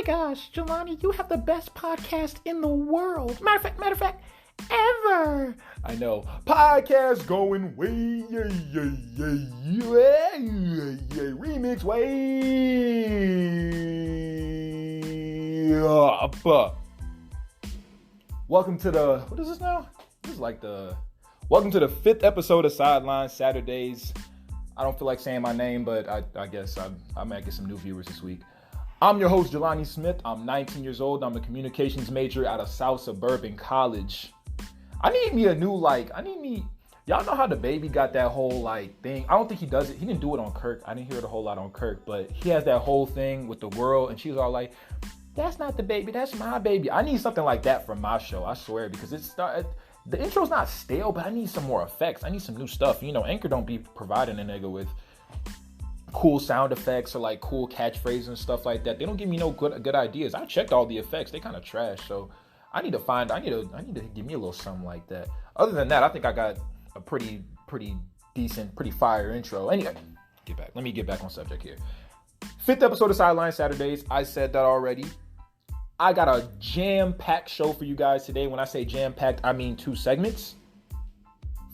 gosh, Jelani, you have the best podcast in the world. Matter of fact, ever. I know. Podcast going way, remix way up. Welcome to the, what is this now? This is like welcome to the 5th episode of Sideline Saturdays. I don't feel like saying my name, but I guess I might get some new viewers this week. I'm your host, Jelani Smith. I'm 19 years old. I'm a communications major out of South Suburban College. I need me a new, y'all know how the baby got that whole, thing? I don't think he does it. He didn't do it on Kirk. I didn't hear it a whole lot on Kirk, but he has that whole thing with the world, and she's all like, that's not the baby, that's my baby. I need something like that for my show, I swear, because the intro's not stale, but I need some more effects. I need some new stuff. You know, Anchor don't be providing a nigga with cool sound effects or cool catchphrases and stuff like that. They don't give me no good ideas. I checked all the effects. They kind of trash. So I need to give me a little something like that. Other than that, I think I got a pretty decent, pretty fire intro. Anyway, let me get back on subject here. 5th episode of Sideline Saturdays. I said that already. I got a jam-packed show for you guys today. When I say jam-packed, I mean 2 segments.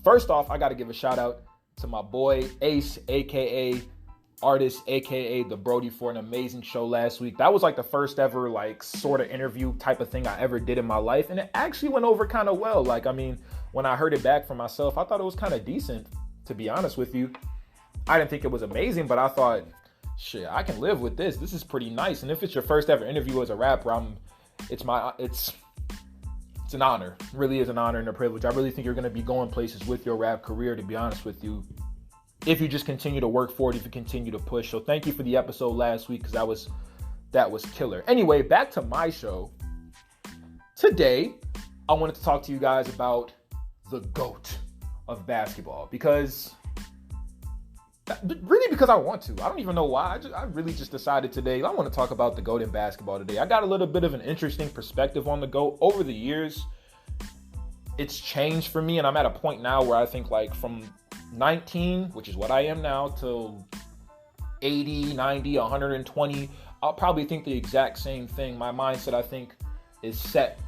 First off, I got to give a shout out to my boy Ace, aka Artist, aka The Brody, for an amazing show last week. That was the first ever sort of interview type of thing I ever did in my life, and it actually went over kind of well. When I heard it back from myself, I thought it was kind of decent, to be honest with you. I didn't think it was amazing, but I thought, shit, I can live with this. This is pretty nice. And if it's your first ever interview as a rapper, it's an honor. It really is an honor and a privilege. I really think you're going to be going places with your rap career, to be honest with you, if you just continue to work for it, if you continue to push. So thank you for the episode last week, because that was killer. Anyway, back to my show. Today, I wanted to talk to you guys about the GOAT of basketball, because I want to. I don't even know why. I really just decided today, I want to talk about the GOAT in basketball today. I got a little bit of an interesting perspective on the GOAT. Over the years, it's changed for me, and I'm at a point now where I think from 19, which is what I am now, till 80, 90, 120, I'll probably think the exact same thing. My mindset, I think, is set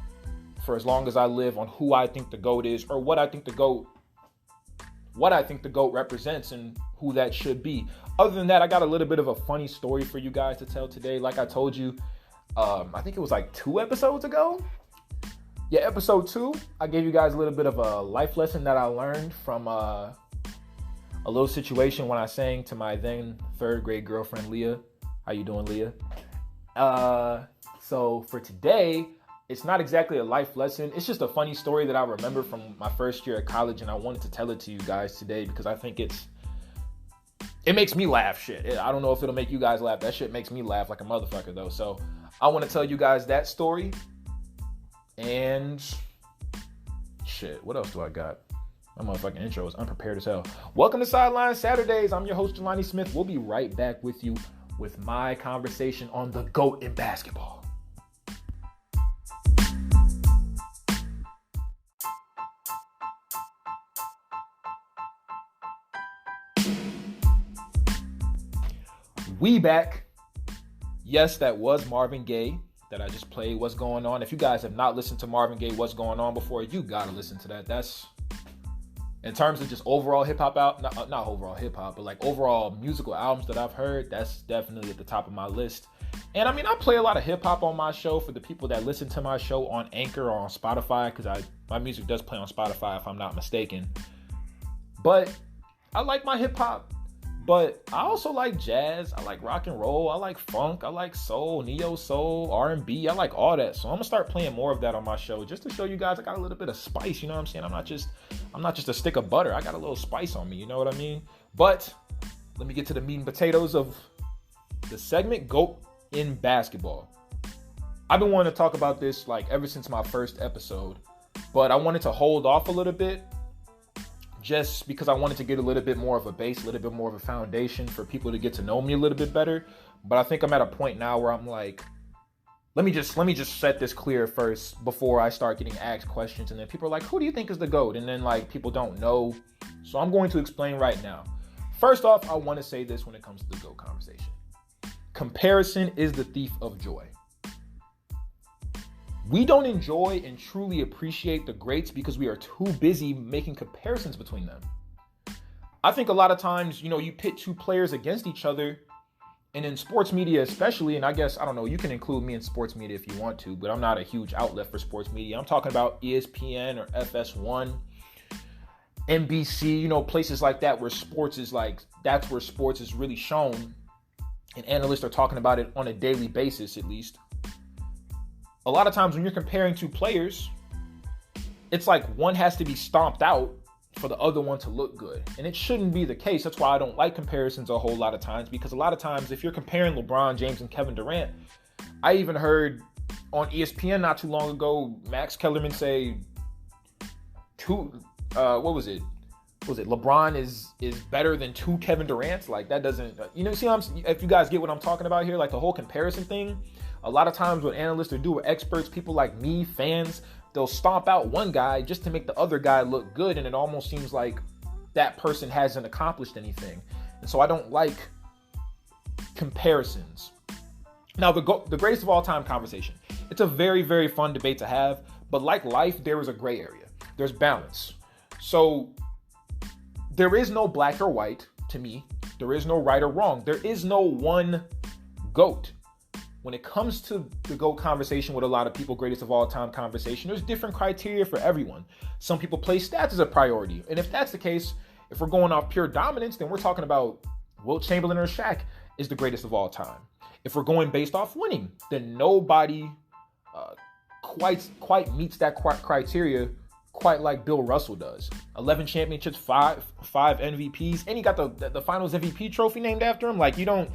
for as long as I live on who I think the GOAT is, or what I think the GOAT represents and who that should be. Other than that, I got a little bit of a funny story for you guys to tell today. Like I told you, I think it was 2 episodes ago. Yeah, episode 2, I gave you guys a little bit of a life lesson that I learned from a little situation when I sang to my then 3rd grade girlfriend, Leah. How you doing, Leah? So for today, it's not exactly a life lesson. It's just a funny story that I remember from my first year at college, and I wanted to tell it to you guys today because I think it makes me laugh. Shit, I don't know if it'll make you guys laugh. That shit makes me laugh like a motherfucker, though. So I want to tell you guys that story. And shit, what else do I got? My motherfucking intro is unprepared as hell. Welcome to Sideline Saturdays. I'm your host, Jelani Smith. We'll be right back with you with my conversation on the GOAT in basketball. We back. Yes, that was Marvin Gaye that I just played. What's Going On? If you guys have not listened to Marvin Gaye, What's Going On before, you gotta listen to that. That's, in terms of just overall hip-hop not overall hip-hop, but overall musical albums that I've heard, that's definitely at the top of my list. And I play a lot of hip-hop on my show for the people that listen to my show on Anchor or on Spotify, because my music does play on Spotify if I'm not mistaken. But I like my hip-hop. But I also like jazz, I like rock and roll, I like funk, I like soul, neo soul, R&B, I like all that. So I'm gonna start playing more of that on my show, just to show you guys I got a little bit of spice, you know what I'm saying? I'm not just a stick of butter, I got a little spice on me, you know what I mean? But let me get to the meat and potatoes of the segment, GOAT in basketball. I've been wanting to talk about this ever since my first episode, but I wanted to hold off a little bit, just because I wanted to get a little bit more of a base, a little bit more of a foundation for people to get to know me a little bit better. But I think I'm at a point now where I'm let me just set this clear first before I start getting asked questions. And then people are like, who do you think is the GOAT? And then people don't know. So I'm going to explain right now. First off, I want to say this when it comes to the GOAT conversation. Comparison is the thief of joy. We don't enjoy and truly appreciate the greats because we are too busy making comparisons between them. I think a lot of times, you pit two players against each other, and in sports media especially, and I guess, I don't know, you can include me in sports media if you want to, but I'm not a huge outlet for sports media. I'm talking about ESPN or FS1, NBC, places like that where sports is that's where sports is really shown, and analysts are talking about it on a daily basis at least. A lot of times when you're comparing two players, it's like one has to be stomped out for the other one to look good. And it shouldn't be the case. That's why I don't like comparisons a whole lot of times, because a lot of times if you're comparing LeBron James and Kevin Durant, I even heard on ESPN not too long ago, Max Kellerman say LeBron is better than two Kevin Durants? Like, that doesn't, if you guys get what I'm talking about here, like the whole comparison thing, a lot of times when analysts or experts, people like me, fans, they'll stomp out one guy just to make the other guy look good, and it almost seems like that person hasn't accomplished anything. And so I don't like comparisons. Now, the greatest of all time conversation. It's a very, very fun debate to have, but like life, there is a gray area. There's balance. So there is no black or white to me. There is no right or wrong. There is no one GOAT. When it comes to the GOAT conversation with a lot of people, greatest of all time conversation, there's different criteria for everyone. Some people place stats as a priority. And if that's the case, if we're going off pure dominance, then we're talking about Wilt Chamberlain or Shaq is the greatest of all time. If we're going based off winning, then nobody quite meets that criteria quite like Bill Russell does. 11 championships, five MVPs, and he got the Finals MVP trophy named after him. Like, you don't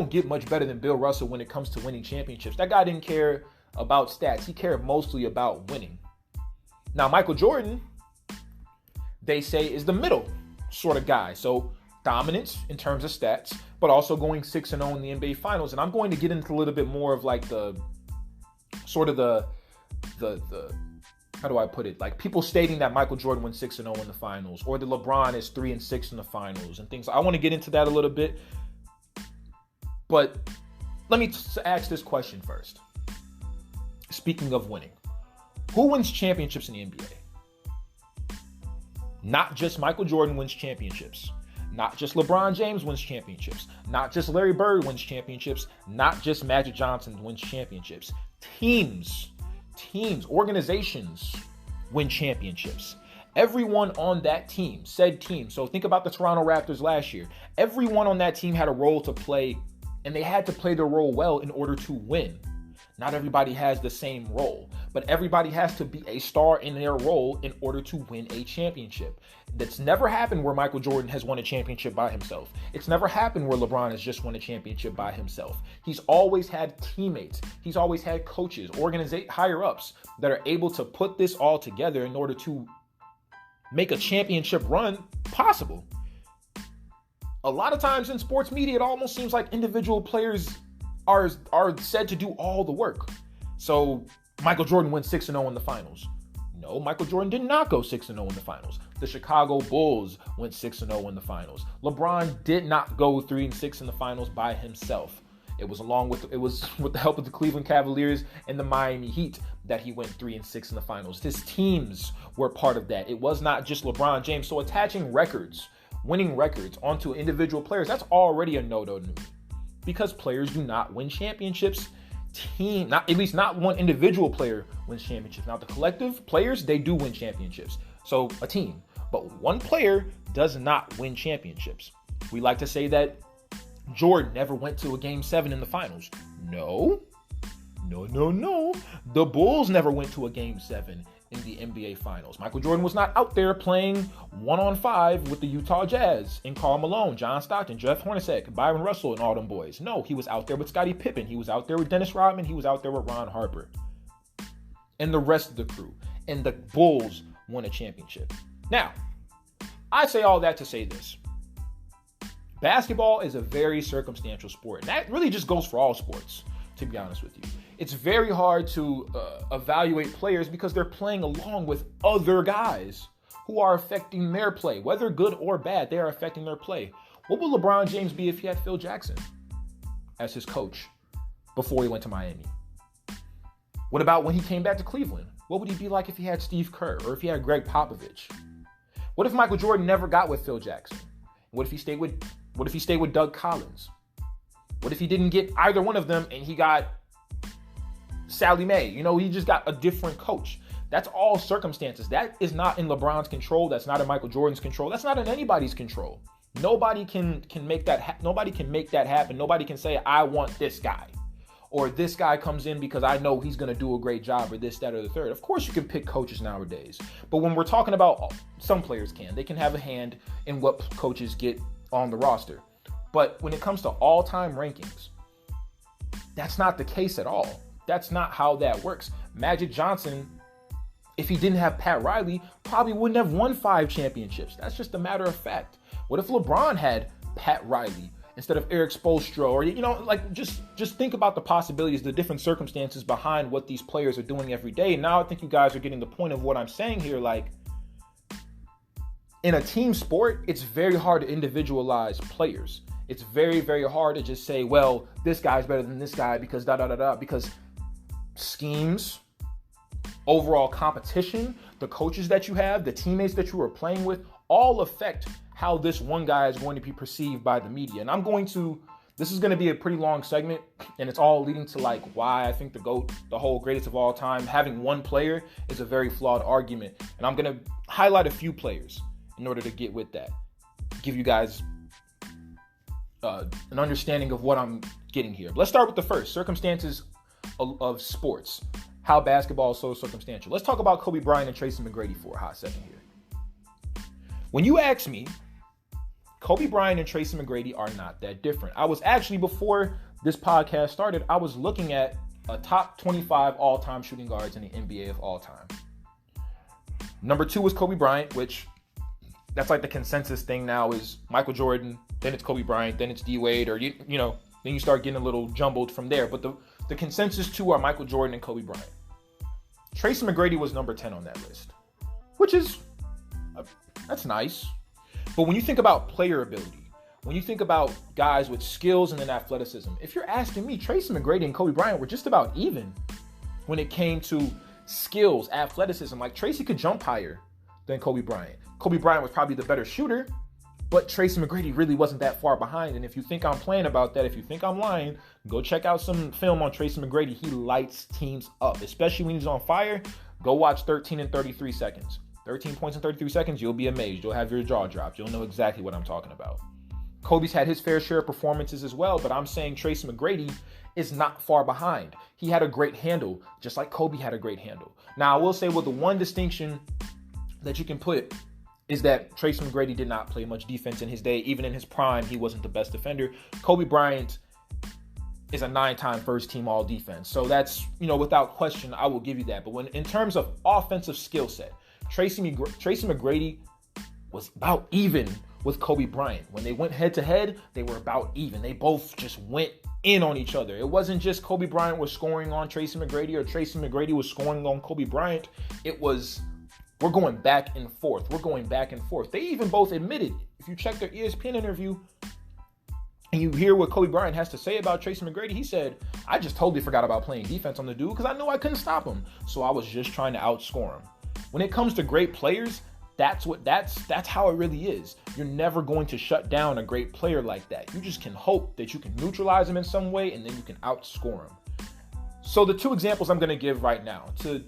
get much better than Bill Russell when it comes to winning championships. That guy didn't care about stats. He cared mostly about winning. Now, Michael Jordan, they say, is the middle sort of guy. So dominance in terms of stats, but also going 6-0 in the NBA Finals. And I'm going to get into a little bit more of like the how do I put it? Like people stating that Michael Jordan went 6-0 in the finals, or that LeBron is 3-6 in the finals and things. I want to get into that a little bit. But let me ask this question first. Speaking of winning, who wins championships in the NBA? Not just Michael Jordan wins championships. Not just LeBron James wins championships. Not just Larry Bird wins championships. Not just Magic Johnson wins championships. Teams, organizations win championships. Everyone on that team, said team. So think about the Toronto Raptors last year. Everyone on that team had a role to play, and they had to play their role well in order to win. Not everybody has the same role, but everybody has to be a star in their role in order to win a championship. That's never happened where Michael Jordan has won a championship by himself. It's never happened where LeBron has just won a championship by himself. He's always had teammates. He's always had coaches, higher-ups that are able to put this all together in order to make a championship run possible. A lot of times in sports media, it almost seems like individual players are said to do all the work. So Michael Jordan went 6-0 in the finals. No, Michael Jordan did not go 6-0 in the finals. The Chicago Bulls went 6-0 in the finals. LeBron did not go 3-6 in the finals by himself. It was with the help of the Cleveland Cavaliers and the Miami Heat that he went 3-6 in the finals. His teams were part of that. It was not just LeBron James. So attaching records, winning records onto individual players, that's already a no-no to me. Because players do not win championships. At least not one individual player wins championships. Now, the collective players, they do win championships. So a team. But one player does not win championships. We like to say that Jordan never went to a Game 7 in the finals. No. The Bulls never went to a Game 7 in the NBA Finals. Michael Jordan was not out there playing 1-on-5 with the Utah Jazz and Karl Malone, John Stockton, Jeff Hornacek, Byron Russell, and all them boys. No, he was out there with Scottie Pippen. He was out there with Dennis Rodman. He was out there with Ron Harper and the rest of the crew. And the Bulls won a championship. Now, I say all that to say this. Basketball is a very circumstantial sport. And that really just goes for all sports, to be honest with you. It's very hard to evaluate players because they're playing along with other guys who are affecting their play. Whether good or bad, they are affecting their play. What would LeBron James be if he had Phil Jackson as his coach before he went to Miami? What about when he came back to Cleveland? What would he be like if he had Steve Kerr or if he had Greg Popovich? What if Michael Jordan never got with Phil Jackson? What if he stayed with Doug Collins? What if he didn't get either one of them and he got Sally Mae? He just got a different coach. That's all circumstances. That is not in LeBron's control. That's not in Michael Jordan's control. That's not in anybody's control. Nobody can make that. Nobody can make that happen. Nobody can say, I want this guy. Or this guy comes in because I know he's going to do a great job, or this, that, or the third. Of course, you can pick coaches nowadays. But when we're talking about, some players they can have a hand in what coaches get on the roster. But when it comes to all-time rankings, that's not the case at all. That's not how that works. Magic Johnson, if he didn't have Pat Riley, probably wouldn't have won 5 championships. That's just a matter of fact. What if LeBron had Pat Riley instead of Eric Spoelstra? Or, just think about the possibilities, the different circumstances behind what these players are doing every day. And now I think you guys are getting the point of what I'm saying here. Like, in a team sport, it's very hard to individualize players. It's very, very hard to just say, well, this guy's better than this guy because because schemes, overall competition, the coaches that you have, the teammates that you are playing with, all affect how this one guy is going to be perceived by the media. And this is going to be a pretty long segment, and it's all leading to why I think the GOAT, the whole greatest of all time, having one player is a very flawed argument. And I'm going to highlight a few players in order to get with that, give you guys an understanding of what I'm getting here. But let's start with the first, circumstances of sports, how basketball is so circumstantial. Let's talk about Kobe Bryant and Tracy McGrady for a hot second here. When you ask me, Kobe Bryant and Tracy McGrady are not that different. I was actually, before this podcast started, I was looking at a top 25 all-time shooting guards in the NBA of all time. Number 2 was Kobe Bryant, which that's like the consensus thing now is Michael Jordan, then it's Kobe Bryant, then it's D-Wade, or, then you start getting a little jumbled from there. But the consensus 2 are Michael Jordan and Kobe Bryant. Tracy McGrady was number 10 on that list, which is, that's nice. But when you think about player ability, when you think about guys with skills and then athleticism, if you're asking me, Tracy McGrady and Kobe Bryant were just about even when it came to skills, athleticism. Like, Tracy could jump higher than Kobe Bryant. Kobe Bryant was probably the better shooter, but Tracy McGrady really wasn't that far behind. And if you think I'm playing about that, if you think I'm lying, go check out some film on Tracy McGrady. He lights teams up, especially when he's on fire. Go watch 13 and 33 seconds. 13 points in 33 seconds, you'll be amazed. You'll have your jaw dropped. You'll know exactly what I'm talking about. Kobe's had his fair share of performances as well, but I'm saying Tracy McGrady is not far behind. He had a great handle, just like Kobe had a great handle. Now, I will say, well, the one distinction that you can put is that Tracy McGrady did not play much defense in his day. Even in his prime, he wasn't the best defender. Kobe Bryant is a 9-time first-team all-defense. So that's, without question, I will give you that. But when in terms of offensive skill set, Tracy McGrady was about even with Kobe Bryant. When they went head-to-head, they were about even. They both just went in on each other. It wasn't just Kobe Bryant was scoring on Tracy McGrady or Tracy McGrady was scoring on Kobe Bryant. It was, we're going back and forth. We're going back and forth. They even both admitted, if you check their ESPN interview and you hear what Kobe Bryant has to say about Tracy McGrady, he said, I just totally forgot about playing defense on the dude because I knew I couldn't stop him. So I was just trying to outscore him. When it comes to great players, that's how it really is. You're never going to shut down a great player like that. You just can hope that you can neutralize him in some way and then you can outscore him. So the 2 examples I'm going to give right now to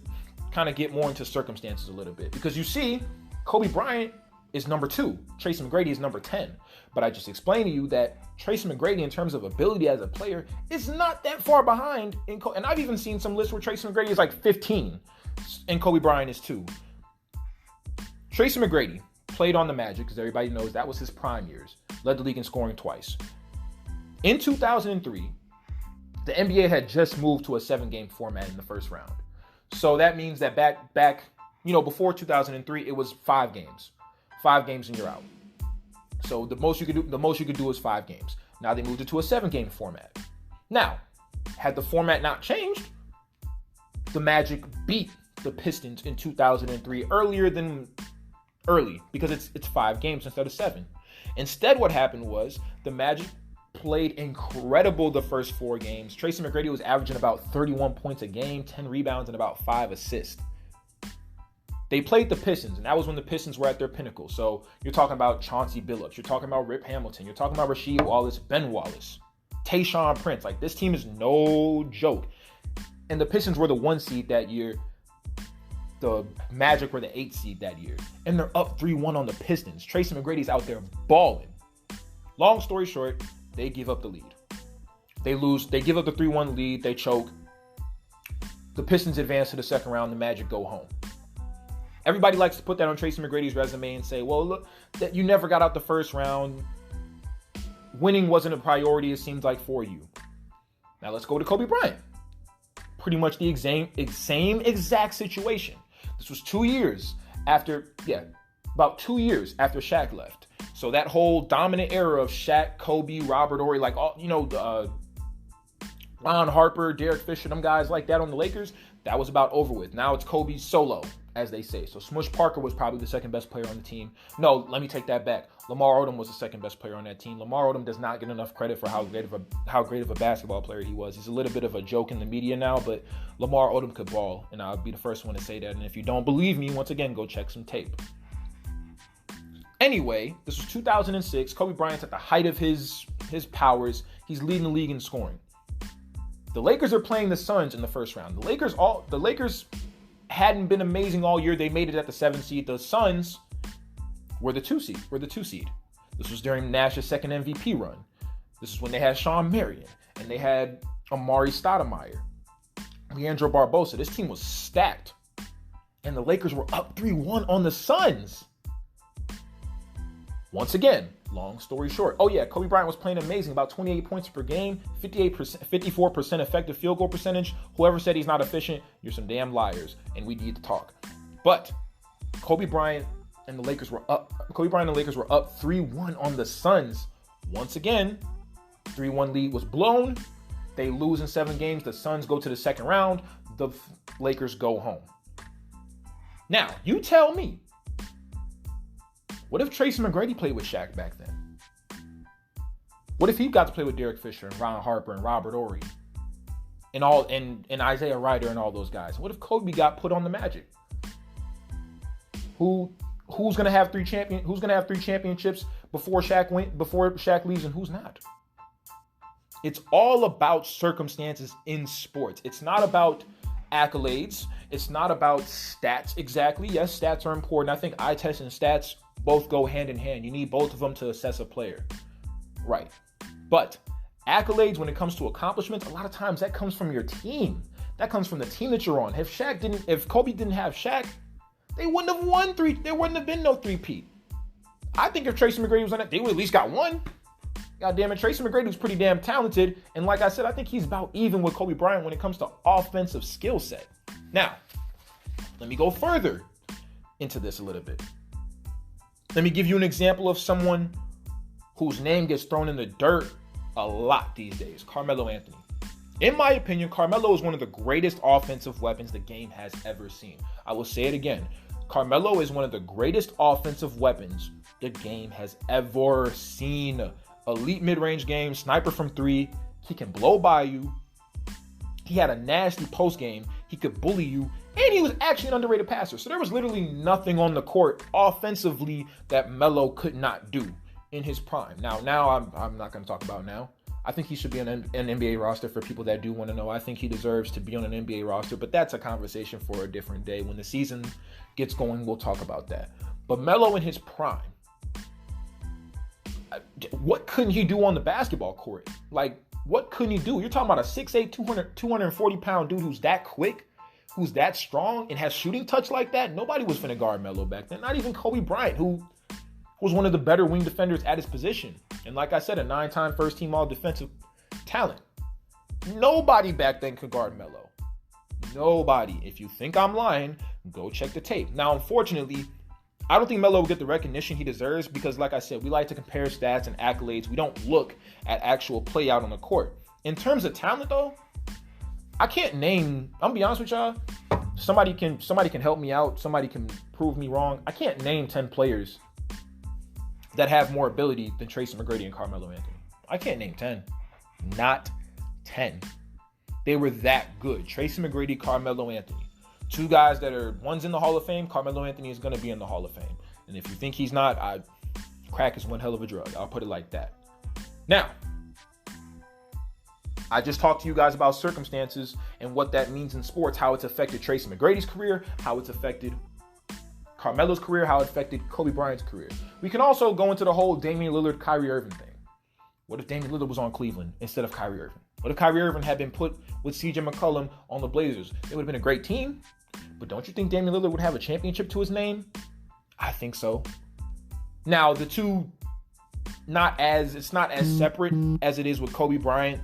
kind of get more into circumstances a little bit, because you see, Kobe Bryant is number 2. Tracy McGrady is number 10. But I just explained to you that Tracy McGrady, in terms of ability as a player, is not that far behind. And I've even seen some lists where Tracy McGrady is like 15 and Kobe Bryant is 2. Tracy McGrady played on the Magic, because everybody knows that was his prime years. Led the league in scoring twice. In 2003, the NBA had just moved to a 7-game format in the first round. So that means that back, before 2003, it was 5 games. 5 games and you're out. So the most you could do is 5 games. Now they moved it to a 7-game format. Now, had the format not changed, the Magic beat the Pistons in 2003 early because it's 5 games instead of 7. Instead, what happened was the Magic played incredible the first 4 games. Tracy McGrady was averaging about 31 points a game, 10 rebounds, and about 5 assists. They played the Pistons, and that was when the Pistons were at their pinnacle. So you're talking about Chauncey Billups. You're talking about Rip Hamilton. You're talking about Rasheed Wallace, Ben Wallace, Tayshaun Prince. Like, this team is no joke. And the Pistons were the 1 seed that year. The Magic were the 8 seed that year. And they're up 3-1 on the Pistons. Tracy McGrady's out there balling. Long story short, they give up the lead. They lose. They give up the 3-1 lead. They choke. The Pistons advance to the second round. The Magic go home. Everybody likes to put that on Tracy McGrady's resume and say, well, look, that you never got out the first round. Winning wasn't a priority, it seems like, for you. Now let's go to Kobe Bryant. Pretty much the same exact situation. This was 2 years after, about 2 years after Shaq left. So that whole dominant era of Shaq, Kobe, Robert Horry, like all, Ron Harper, Derek Fisher, them guys like that on the Lakers, that was about over with. Now it's Kobe solo, as they say. So Smush Parker was probably the second best player on the team. No, let me take that back. Lamar Odom was the second best player on that team. Lamar Odom does not get enough credit for how great of a basketball player he was. He's a little bit of a joke in the media now, but Lamar Odom could ball, and I'll be the first one to say that. And if you don't believe me, once again, go check some tape. Anyway, this was 2006. Kobe Bryant's at the height of his powers. He's leading the league in scoring. The Lakers are playing the Suns in the first round. The Lakers hadn't been amazing all year. They made it at the 7th seed. The Suns were the 2 seed. This was during Nash's second MVP run. This is when they had Shawn Marion and they had Amari Stoudemire, Leandro Barbosa. This team was stacked. And the Lakers were up 3-1 on the Suns. Once again, long story short. Oh yeah, Kobe Bryant was playing amazing, about 28 points per game, 54% effective field goal percentage. Whoever said he's not efficient, you're some damn liars, and we need to talk. But Kobe Bryant and the Lakers were up 3-1 on the Suns. Once again, 3-1 lead was blown. They lose in 7 games. The Suns go to the second round. The Lakers go home. Now, you tell me, what if Tracy McGrady played with Shaq back then? What if he got to play with Derek Fisher and Ron Harper and Robert Horry and Isaiah Ryder and all those guys? What if Kobe got put on the Magic? Who's gonna have 3 championships before Shaq leaves, and who's not? It's all about circumstances in sports. It's not about accolades. It's not about stats exactly. Yes, stats are important. I think eye test and stats both go hand in hand. You need both of them to assess a player. Right. But accolades, when it comes to accomplishments, a lot of times that comes from your team. That comes from the team that you're on. If Kobe didn't have Shaq, they wouldn't have won 3. There wouldn't have been no 3-peat. I think if Tracy McGrady was on it, they would at least got 1. God damn it, Tracy McGrady was pretty damn talented. And like I said, I think he's about even with Kobe Bryant when it comes to offensive skill set. Now, let me go further into this a little bit. Let me give you an example of someone whose name gets thrown in the dirt a lot these days, Carmelo Anthony. In my opinion, Carmelo is one of the greatest offensive weapons the game has ever seen. I will say it again. Carmelo is one of the greatest offensive weapons the game has ever seen. Elite mid-range game, sniper from 3. He can blow by you. He had a nasty post game. He could bully you. And he was actually an underrated passer. So there was literally nothing on the court offensively that Melo could not do in his prime. Now I'm not going to talk about now. I think he should be on an NBA roster for people that do want to know. I think he deserves to be on an NBA roster, but that's a conversation for a different day. When the season gets going, we'll talk about that. But Melo in his prime, what couldn't he do on the basketball court? Like, what couldn't he do? You're talking about a 6'8", 240-pound dude who's that quick, who's that strong, and has shooting touch like that. Nobody was finna guard Melo back then. Not even Kobe Bryant, who was one of the better wing defenders at his position. And like I said, a 9-time first-team all-defensive talent. Nobody back then could guard Melo. Nobody. If you think I'm lying, go check the tape. Now, unfortunately, I don't think Melo will get the recognition he deserves because, like I said, we like to compare stats and accolades. We don't look at actual play out on the court. In terms of talent, though, I can't name, I'm gonna be honest with y'all, somebody can help me out, somebody can prove me wrong. I can't name 10 players that have more ability than Tracy McGrady and Carmelo Anthony. I can't name 10. Not 10. They were that good. Tracy McGrady, Carmelo Anthony. Two guys that are, one's in the Hall of Fame. Carmelo Anthony is going to be in the Hall of Fame. And if you think he's not, crack is one hell of a drug. I'll put it like that. Now, I just talked to you guys about circumstances and what that means in sports, how it's affected Tracy McGrady's career, how it's affected Carmelo's career, how it affected Kobe Bryant's career. We can also go into the whole Damian Lillard, Kyrie Irving thing. What if Damian Lillard was on Cleveland instead of Kyrie Irving? What if Kyrie Irving had been put with CJ McCollum on the Blazers? It would have been a great team. But don't you think Damian Lillard would have a championship to his name? I think so. Now, the two, it's not as separate as it is with Kobe Bryant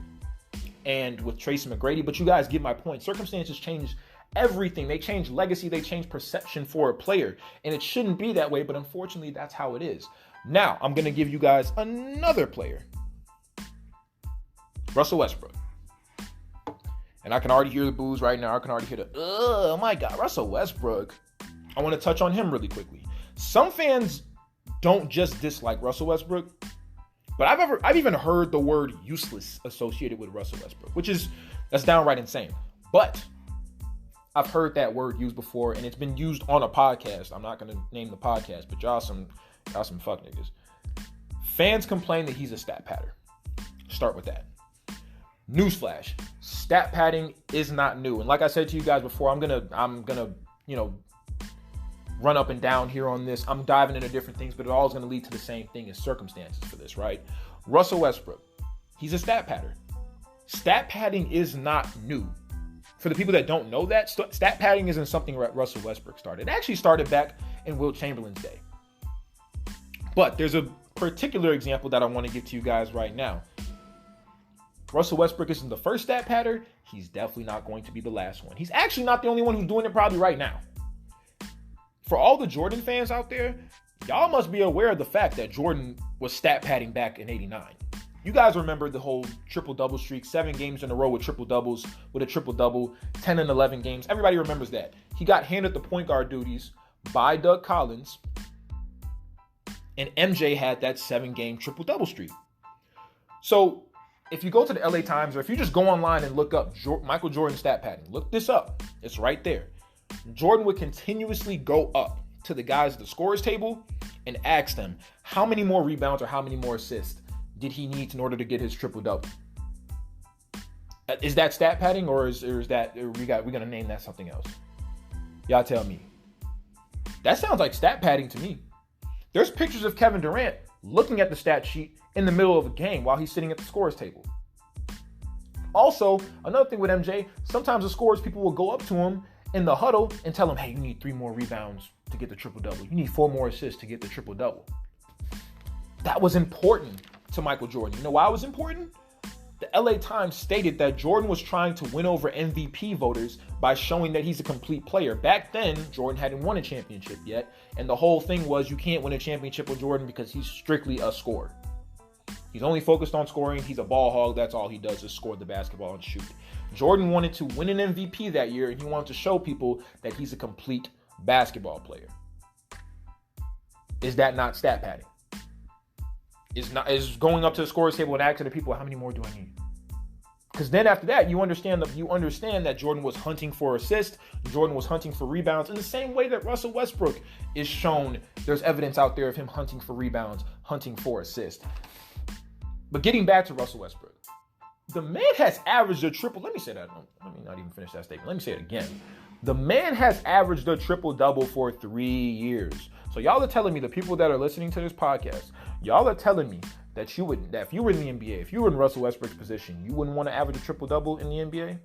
and with Tracy McGrady, but you guys get my point. Circumstances change everything. They change legacy. They change perception for a player. And it shouldn't be that way, but unfortunately, that's how it is. Now, I'm going to give you guys another player. Russell Westbrook. And I can already hear the boos right now. I can already hear the, oh my God, Russell Westbrook. I want to touch on him really quickly. Some fans don't just dislike Russell Westbrook, but I've even heard the word useless associated with Russell Westbrook, that's downright insane. But I've heard that word used before, and it's been used on a podcast. I'm not going to name the podcast, but y'all some fuck niggas. Fans complain that he's a stat patter. Start with that. Newsflash: stat padding is not new, and like I said to you guys before, I'm gonna run up and down here on this. I'm diving into different things, but it all is going to lead to the same thing as circumstances for this, right? Russell Westbrook, he's a stat patter. Stat padding is not new. For the people that don't know that, stat padding isn't something that Russell Westbrook started. It actually started back in Wilt Chamberlain's day. But there's a particular example that I want to give to you guys right now. Russell Westbrook isn't the first stat patter. He's definitely not going to be the last one. He's actually not the only one who's doing it probably right now. For all the Jordan fans out there, y'all must be aware of the fact that Jordan was stat padding back in '89. You guys remember the whole triple-double streak, 7 games in a row with triple-doubles, with a triple-double, 10 and 11 games. Everybody remembers that. He got handed the point guard duties by Doug Collins, and MJ had that 7-game triple-double streak. So if you go to the LA Times, or if you just go online and look up Michael Jordan stat padding, look this up. It's right there. Jordan would continuously go up to the guys at the scorers table and ask them how many more rebounds or how many more assists did he need in order to get his triple-double. Is that stat padding, or is that we're gonna name that something else? Y'all tell me. That sounds like stat padding to me. There's pictures of Kevin Durant looking at the stat sheet in the middle of a game while he's sitting at the scorers table. Also, another thing with MJ, sometimes the scorers people will go up to him in the huddle and tell him, hey, you need 3 more rebounds to get the triple-double. You need 4 more assists to get the triple-double. That was important to Michael Jordan. You know why it was important? The LA Times stated that Jordan was trying to win over MVP voters by showing that he's a complete player. Back then, Jordan hadn't won a championship yet, and the whole thing was you can't win a championship with Jordan because he's strictly a scorer. He's only focused on scoring. He's a ball hog. That's all he does is score the basketball and shoot. Jordan wanted to win an MVP that year, and he wanted to show people that he's a complete basketball player. Is that not stat padding? Is going up to the scorers table and asking the people, how many more do I need? Because then after that, you understand that Jordan was hunting for assists, Jordan was hunting for rebounds, in the same way that Russell Westbrook is shown. There's evidence out there of him hunting for rebounds, hunting for assists. But getting back to Russell Westbrook, the man has averaged a triple. Let me say that. Let me not even finish that statement. Let me say it again. The man has averaged a triple-double for 3 years. So y'all are telling me, the people that are listening to this podcast, y'all are telling me that if you were in the NBA, if you were in Russell Westbrook's position, you wouldn't want to average a triple-double in the NBA?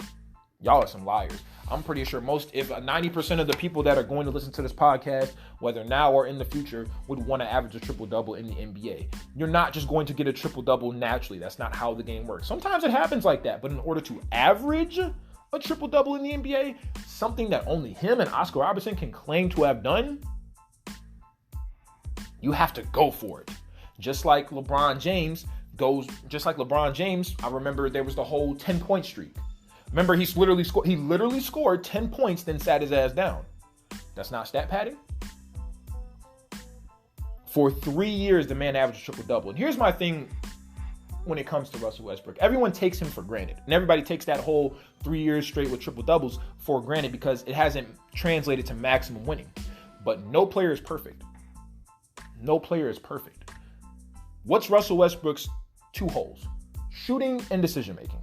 Y'all are some liars. I'm pretty sure if 90% of the people that are going to listen to this podcast, whether now or in the future, would want to average a triple-double in the NBA. You're not just going to get a triple-double naturally. That's not how the game works. Sometimes it happens like that, but in order to average a triple-double in the NBA, something that only him and Oscar Robertson can claim to have done, you have to go for it. Just like LeBron James, I remember there was the whole 10-point streak. Remember, he literally scored 10 points, then sat his ass down. That's not stat padding. For 3 years, the man averaged a triple-double. And here's my thing when it comes to Russell Westbrook. Everyone takes him for granted. And everybody takes that whole 3 years straight with triple doubles for granted because it hasn't translated to maximum winning. But no player is perfect. No player is perfect. What's Russell Westbrook's two holes? Shooting and decision making.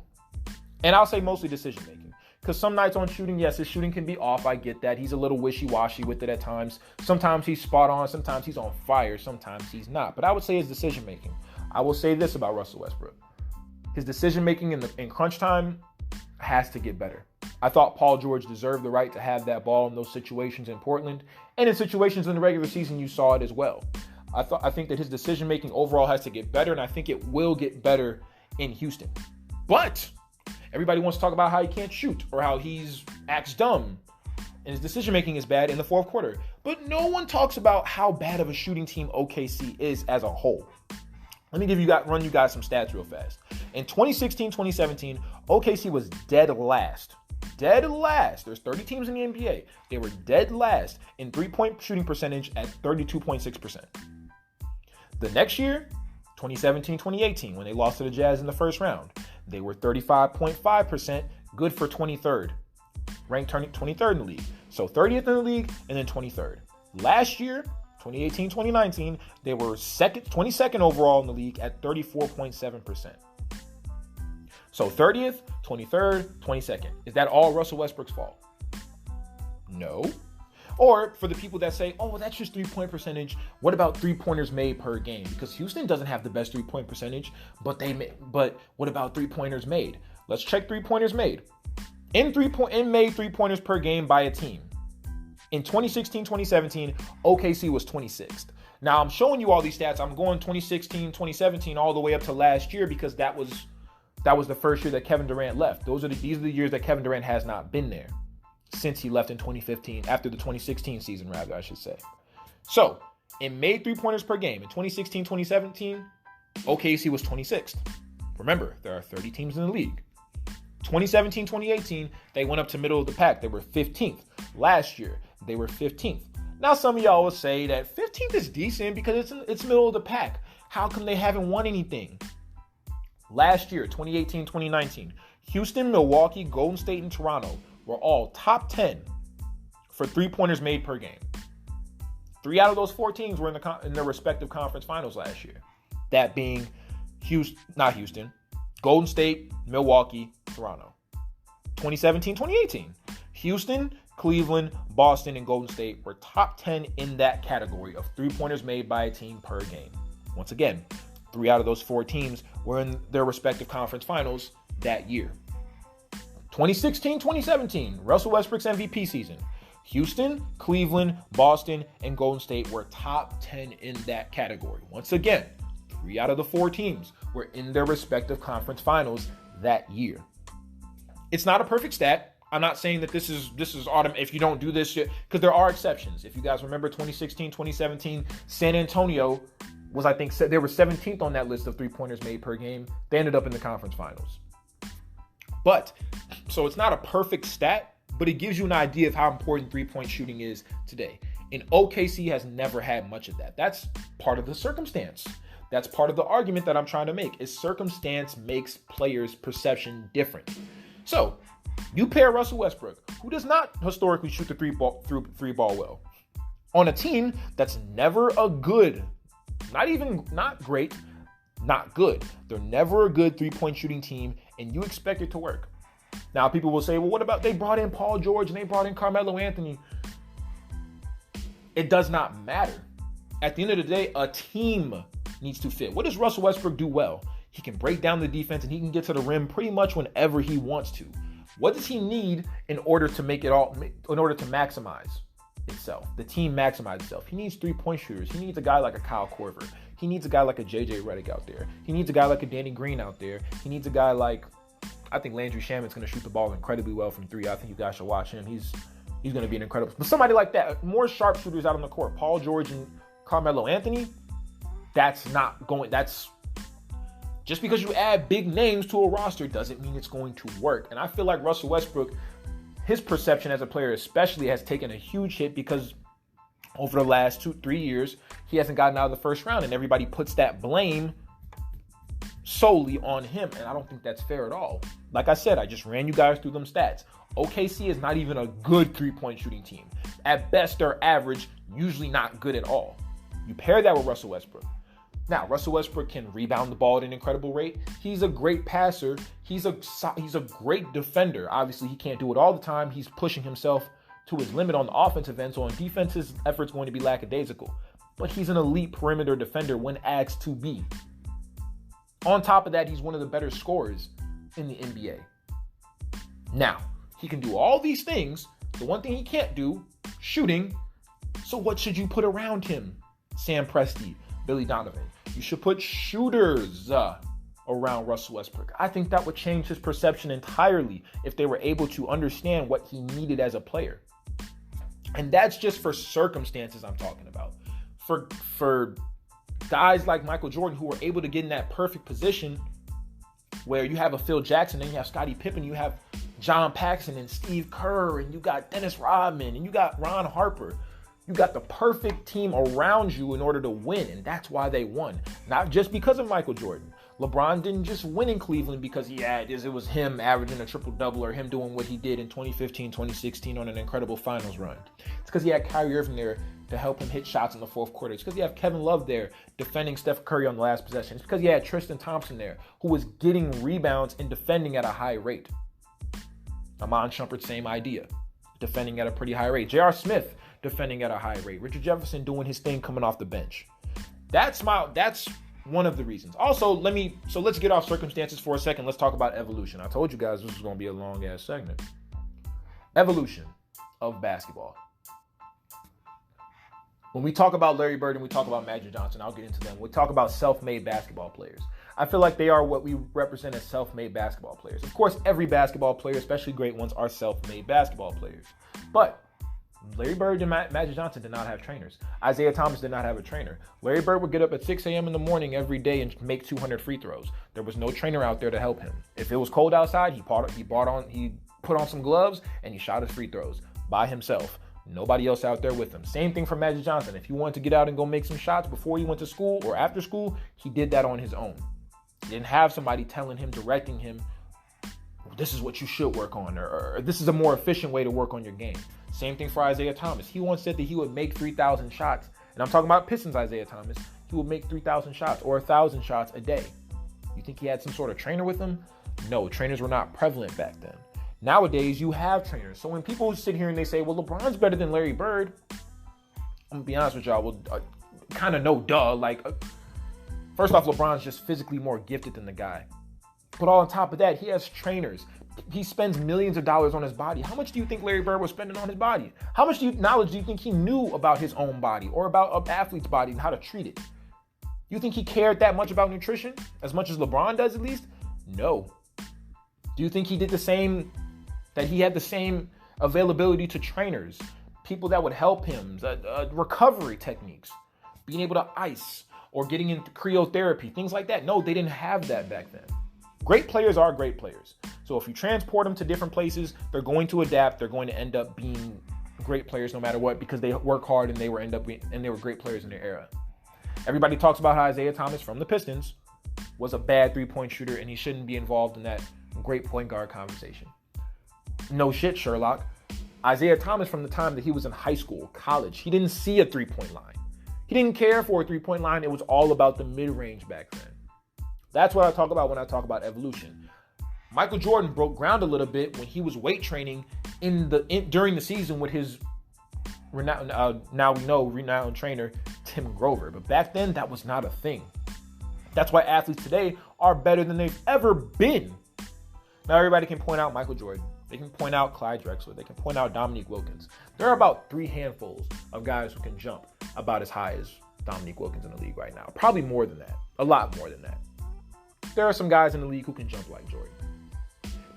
And I'll say mostly decision making. Because some nights on shooting, yes, his shooting can be off. I get that. He's a little wishy-washy with it at times. Sometimes he's spot on. Sometimes he's on fire. Sometimes he's not. But I would say his decision making. I will say this about Russell Westbrook. His decision making in crunch time has to get better. I thought Paul George deserved the right to have that ball in those situations in Portland. And in situations in the regular season, you saw it as well. I think that his decision making overall has to get better. And I think it will get better in Houston. But everybody wants to talk about how he can't shoot or how he's acts dumb and his decision-making is bad in the fourth quarter. But no one talks about how bad of a shooting team OKC is as a whole. Let me run you guys some stats real fast. In 2016-2017, OKC was dead last. Dead last. There's 30 teams in the NBA. They were dead last in three-point shooting percentage at 32.6%. The next year, 2017-2018, when they lost to the Jazz in the first round, they were 35.5%, good for 23rd, ranked 23rd in the league. So 30th in the league and then 23rd. Last year, 2018-2019, they were 22nd overall in the league at 34.7%. So 30th, 23rd, 22nd. Is that all Russell Westbrook's fault? No. Or for the people that say, oh, well, that's just three-point percentage. What about three-pointers made per game? Because Houston doesn't have the best three-point percentage, but what about three-pointers made? Let's check three-pointers made. In made three-pointers per game by a team. In 2016-2017, OKC was 26th. Now, I'm showing you all these stats. I'm going 2016-2017 all the way up to last year because that was the first year that Kevin Durant left. These are the years that Kevin Durant has not been there since he left in 2015, after the 2016 season, rather, I should say. So, in made three-pointers per game, in 2016-2017, OKC was 26th. Remember, there are 30 teams in the league. 2017-2018, they went up to middle of the pack. They were 15th. Last year, they were 15th. Now, some of y'all will say that 15th is decent because it's middle of the pack. How come they haven't won anything? Last year, 2018-2019, Houston, Milwaukee, Golden State, and Toronto were all top 10 for three-pointers made per game. 3 out of those 4 teams were in their respective conference finals last year. That being Golden State, Milwaukee, Toronto. 2017-2018, Houston, Cleveland, Boston, and Golden State were top 10 in that category of three-pointers made by a team per game. Once again, 3 out of those 4 teams were in their respective conference finals that year. 2016-2017, Russell Westbrook's MVP season. Houston, Cleveland, Boston, and Golden State were top 10 in that category. Once again, 3 out of the 4 teams were in their respective conference finals that year. It's not a perfect stat. I'm not saying that this is automatic if you don't do this shit, because there are exceptions. If you guys remember 2016-2017, San Antonio was, I think, they were 17th on that list of three-pointers made per game. They ended up in the conference finals. But, so it's not a perfect stat, but it gives you an idea of how important three-point shooting is today. And OKC has never had much of that. That's part of the circumstance. That's part of the argument that I'm trying to make, is circumstance makes players' perception different. So, you pair Russell Westbrook, who does not historically shoot the three ball well, on a team that's never a good, not great, not good. They're never a good three-point shooting team, and you expect it to work. Now, people will say, well, what about they brought in Paul George and they brought in Carmelo Anthony? It does not matter. At the end of the day, a team needs to fit. What does Russell Westbrook do well? He can break down the defense and he can get to the rim pretty much whenever he wants to. What does he need in order to maximize itself? The team maximize itself. He needs three-point shooters. He needs a guy like a Kyle Korver. He needs a guy like a JJ Redick out there. He needs a guy like a Danny Green out there. He needs a guy like, I think Landry Shaman's going to shoot the ball incredibly well from 3. I think you guys should watch him. He's going to be an incredible. But somebody like that, more sharpshooters out on the court. Paul George and Carmelo Anthony. Just because you add big names to a roster doesn't mean it's going to work. And I feel like Russell Westbrook, his perception as a player especially, has taken a huge hit because over the last 2-3 years, he hasn't gotten out of the first round, and everybody puts that blame solely on him, and I don't think that's fair at all. Like I said, I just ran you guys through them stats. OKC is not even a good three-point shooting team. At best, they're average, usually not good at all. You pair that with Russell Westbrook. Now, Russell Westbrook can rebound the ball at an incredible rate. He's a great passer. He's a great defender. Obviously, he can't do it all the time. He's pushing himself to his limit on the offensive end, so on defense, his effort's going to be lackadaisical. But he's an elite perimeter defender when asked to be. On top of that, he's one of the better scorers in the NBA. Now, he can do all these things. The one thing he can't do, shooting. So what should you put around him? Sam Presti, Billy Donovan. You should put shooters around Russell Westbrook. I think that would change his perception entirely if they were able to understand what he needed as a player. And that's just for circumstances I'm talking about. For guys like Michael Jordan who were able to get in that perfect position where you have a Phil Jackson, and you have Scottie Pippen, you have John Paxson and Steve Kerr, and you got Dennis Rodman, and you got Ron Harper. You got the perfect team around you in order to win, and that's why they won. Not just because of Michael Jordan. LeBron didn't just win in Cleveland because it was him averaging a triple-double or him doing what he did in 2015, 2016 on an incredible finals run. It's because he had Kyrie Irving there to help him hit shots in the fourth quarter. It's because you have Kevin Love there defending Steph Curry on the last possession. It's because you had Tristan Thompson there who was getting rebounds and defending at a high rate. Amon Shumpert, same idea. Defending at a pretty high rate. J.R. Smith defending at a high rate. Richard Jefferson doing his thing coming off the bench. That's one of the reasons. Also, let's get off circumstances for a second. Let's talk about evolution. I told you guys this was going to be a long ass segment. Evolution of basketball. When we talk about Larry Bird and we talk about Magic Johnson, I'll get into them. We talk about self-made basketball players. I feel like they are what we represent as self-made basketball players. Of course, every basketball player, especially great ones, are self-made basketball players. But Larry Bird and Magic Johnson did not have trainers. Isaiah Thomas did not have a trainer. Larry Bird would get up at 6 a.m. in the morning every day and make 200 free throws. There was no trainer out there to help him. If it was cold outside, he put on some gloves and he shot his free throws by himself. Nobody else out there with him. Same thing for Magic Johnson. If he wanted to get out and go make some shots before he went to school or after school, he did that on his own. He didn't have somebody telling him, directing him, this is what you should work on, or this is a more efficient way to work on your game. Same thing for Isaiah Thomas. He once said that he would make 3,000 shots, and I'm talking about Pistons Isaiah Thomas. He would make 3,000 shots or 1,000 shots a day. You think he had some sort of trainer with him? No, trainers were not prevalent back then. Nowadays, you have trainers. So when people sit here and they say, well, LeBron's better than Larry Bird, I'm going to be honest with y'all, well, kind of no duh. First off, LeBron's just physically more gifted than the guy. But on top of that, he has trainers. He spends millions of dollars on his body. How much do you think Larry Bird was spending on his body? How much knowledge do you think he knew about his own body or about an athlete's body and how to treat it? You think he cared that much about nutrition? As much as LeBron does, at least? No. Do you think he did the same, that he had the same availability to trainers, people that would help him, recovery techniques, being able to ice or getting into cryotherapy, things like that? No, they didn't have that back then. Great players are great players. So if you transport them to different places, they're going to adapt. They're going to end up being great players no matter what, because they work hard and they were great players in their era. Everybody talks about how Isaiah Thomas from the Pistons was a bad three-point shooter and he shouldn't be involved in that great point guard conversation. No shit, Sherlock. Isaiah Thomas, from the time that he was in high school, college, he didn't see a three-point line. He didn't care for a three-point line. It was all about the mid-range back then. That's what I talk about when I talk about evolution. Michael Jordan broke ground a little bit when he was weight training during the season with his renowned trainer Tim Grover. But back then, that was not a thing. That's why athletes today are better than they've ever been. Now, everybody can point out Michael Jordan. They can point out Clyde Drexler. They can point out Dominique Wilkins. There are about 3 handfuls of guys who can jump about as high as Dominique Wilkins in the league right now. Probably more than that. A lot more than that. There are some guys in the league who can jump like Jordan.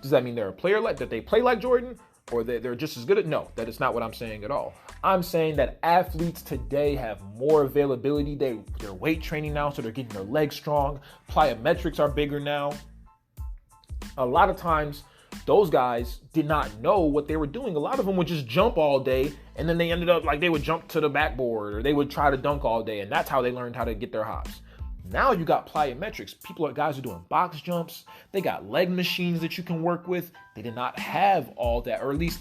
Does that mean they're a player that they play like Jordan, or they're just as good at? No, that is not what I'm saying at all. I'm saying that athletes today have more availability. They're weight training now, so they're getting their legs strong. Plyometrics are bigger now. A lot of times, those guys did not know what they were doing. A lot of them would just jump all day, and then they ended up they would jump to the backboard, or they would try to dunk all day, and that's how they learned how to get their hops. Now you got plyometrics. Guys are doing box jumps. They got leg machines that you can work with. They did not have all that, or at least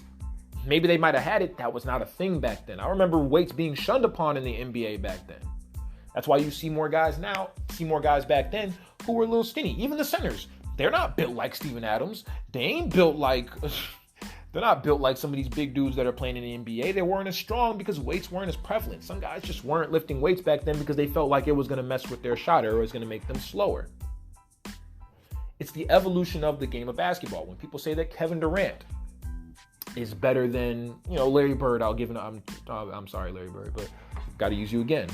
maybe they might have had it. That was not a thing back then. I remember weights being shunned upon in the NBA back then. That's why you see more guys now, see more guys back then who were a little skinny. Even the centers, they're not built like Steven Adams. They ain't built like, they're not built like some of these big dudes that are playing in the NBA. They weren't as strong because weights weren't as prevalent. Some guys just weren't lifting weights back then because they felt like it was going to mess with their shot or it was going to make them slower. It's the evolution of the game of basketball. When people say that Kevin Durant is better than, Larry Bird, I'm sorry, Larry Bird, but got to use you again.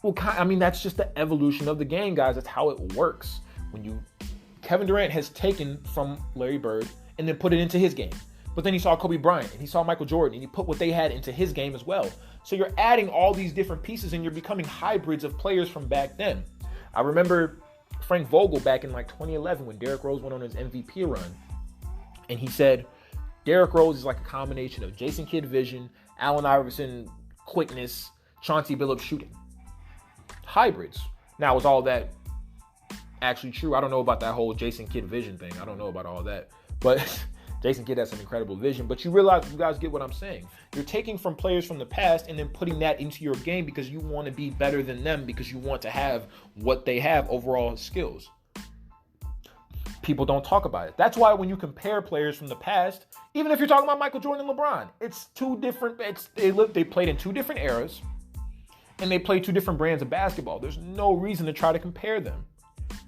Well, that's just the evolution of the game, guys. That's how it works. Kevin Durant has taken from Larry Bird and then put it into his game. But then he saw Kobe Bryant and he saw Michael Jordan and he put what they had into his game as well. So you're adding all these different pieces and you're becoming hybrids of players from back then. I remember Frank Vogel back in 2011 when Derrick Rose went on his MVP run. And he said, Derrick Rose is like a combination of Jason Kidd vision, Allen Iverson quickness, Chauncey Billups shooting. Hybrids. Now, is all that actually true? I don't know about that whole Jason Kidd vision thing. I don't know about all that. But Jason Kidd has some incredible vision. But you guys get what I'm saying. You're taking from players from the past and then putting that into your game because you want to be better than them, because you want to have what they have, overall skills. People don't talk about it. That's why when you compare players from the past, even if you're talking about Michael Jordan and LeBron, it's two different. They played in two different eras. And they play two different brands of basketball. There's no reason to try to compare them.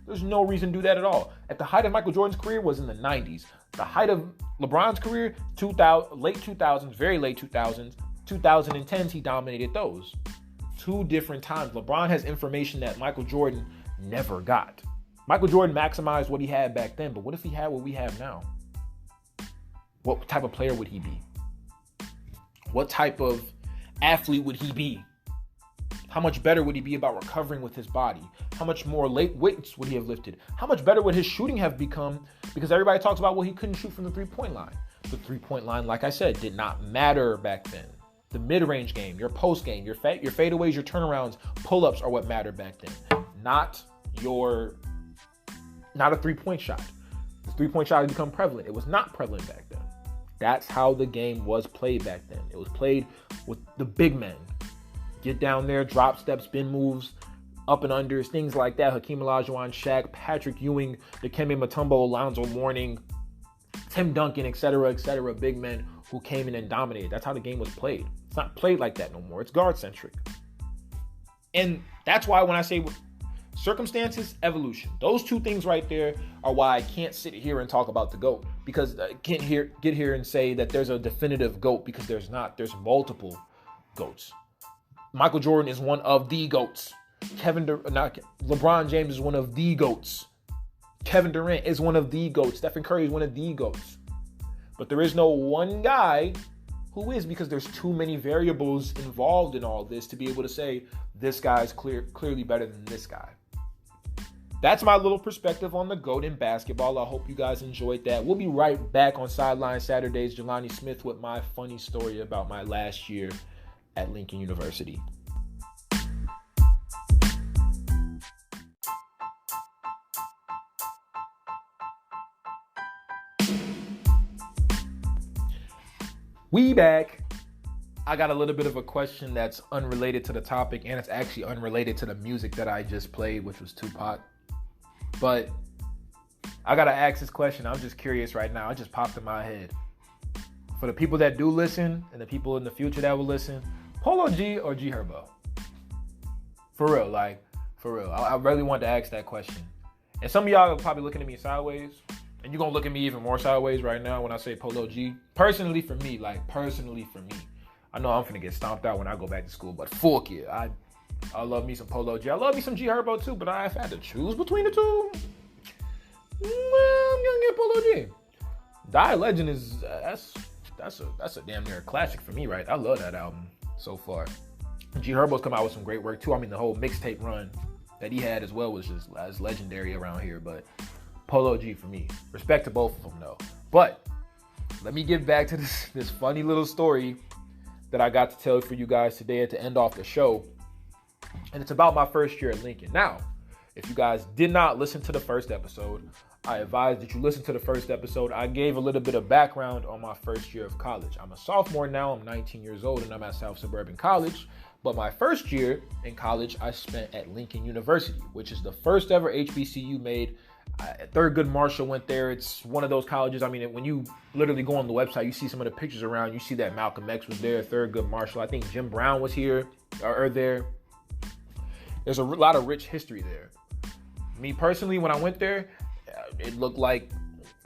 There's no reason to do that at all. At the height of Michael Jordan's career was in the 90s. The height of LeBron's career, late 2000s, very late 2000s, 2010s, he dominated those. Two different times. LeBron has information that Michael Jordan never got. Michael Jordan maximized what he had back then, but what if he had what we have now? What type of player would he be? What type of athlete would he be? How much better would he be about recovering with his body? How much more late weights would he have lifted? How much better would his shooting have become? Because everybody talks about, well, he couldn't shoot from the three-point line. The three-point line, like I said, did not matter back then. The mid-range game, your post game, your fadeaways, your turnarounds, pull-ups are what mattered back then. Not a three-point shot. The three-point shot had become prevalent. It was not prevalent back then. That's how the game was played back then. It was played with the big men. Get down there, drop steps, spin moves, up and unders, things like that. Hakeem Olajuwon, Shaq, Patrick Ewing, Dikembe Mutombo, Alonzo Mourning, Tim Duncan, etc., big men who came in and dominated. That's how the game was played. It's not played like that no more. It's guard-centric. And that's why when I say circumstances, evolution, those two things right there are why I can't sit here and talk about the GOAT, because I can't get here and say that there's a definitive GOAT, because there's not. There's multiple GOATs. Michael Jordan is one of the GOATs. LeBron James is one of the GOATs. Kevin Durant is one of the GOATs. Stephen Curry is one of the GOATs. But there is no one guy who is, because there's too many variables involved in all this to be able to say this guy's clearly better than this guy. That's my little perspective on the GOAT in basketball. I hope you guys enjoyed that. We'll be right back on Sideline Saturdays. Jelani Smith with my funny story about my last year at Lincoln University. We back. I got a little bit of a question that's unrelated to the topic, and it's actually unrelated to the music that I just played, which was Tupac. But I gotta ask this question. I'm just curious right now. It just popped in my head. For the people that do listen and the people in the future that will listen, Polo G or G Herbo? For real. I really wanted to ask that question. And some of y'all are probably looking at me sideways. And you're going to look at me even more sideways right now when I say Polo G. Personally for me. I know I'm finna get stomped out when I go back to school, but fuck it. I love me some Polo G. I love me some G Herbo too, but if I had to choose between the two, well, I'm gonna get Polo G. Die Legend is that's a damn near classic for me, right? I love that album so far. G Herbo's come out with some great work too. I mean, the whole mixtape run that he had as well was just as legendary around here. But Polo G for me. Respect to both of them though. But let me get back to this funny little story that I got to tell for you guys today to end off the show. And it's about my first year at Lincoln. Now, If you guys did not listen to the first episode, I advise that you listen to the first episode. I gave a little bit of background on my first year of college. I'm a sophomore now. I'm 19 years old, and I'm at South Suburban College. But my first year in college, I spent at Lincoln University, which is the first ever HBCU made. Thurgood Marshall went there. It's one of those colleges. I mean, when you literally go on the website, you see some of the pictures around. You see that Malcolm X was there, Thurgood Marshall. I think Jim Brown was here or there. There's a lot of rich history there. Me personally, when I went there, it looked like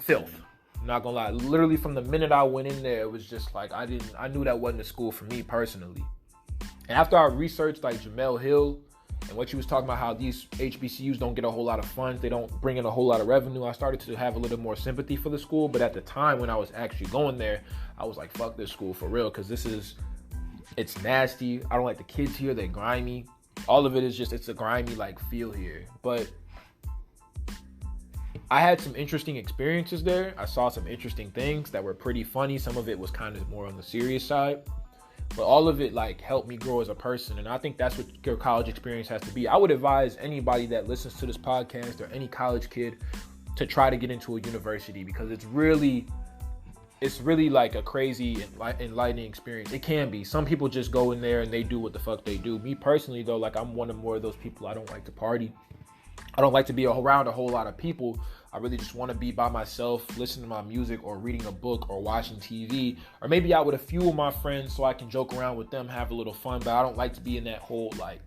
filth. I'm not gonna lie. Literally from the minute I went in there, it was just like I knew that wasn't a school for me personally. And after I researched like Jamel Hill and what she was talking about, how these HBCUs don't get a whole lot of funds, they don't bring in a whole lot of revenue, I started to have a little more sympathy for the school. But at the time when I was actually going there, I was like, fuck this school for real, because it's nasty. I don't like the kids here. They're grimy. All of it is just, it's a grimy like feel here. But I had some interesting experiences there. I saw some interesting things that were pretty funny. Some of it was kind of more on the serious side. But all of it like helped me grow as a person. And I think that's what your college experience has to be. I would advise anybody that listens to this podcast or any college kid to try to get into a university, because it's really like a crazy enlightening experience. It can be. Some people just go in there and they do what the fuck they do. Me personally though, like I'm one of more of those people. I don't like to party. I don't like to be around a whole lot of people. I really just want to be by myself, listening to my music or reading a book or watching TV, or maybe out with a few of my friends so I can joke around with them, have a little fun. But I don't like to be in that whole like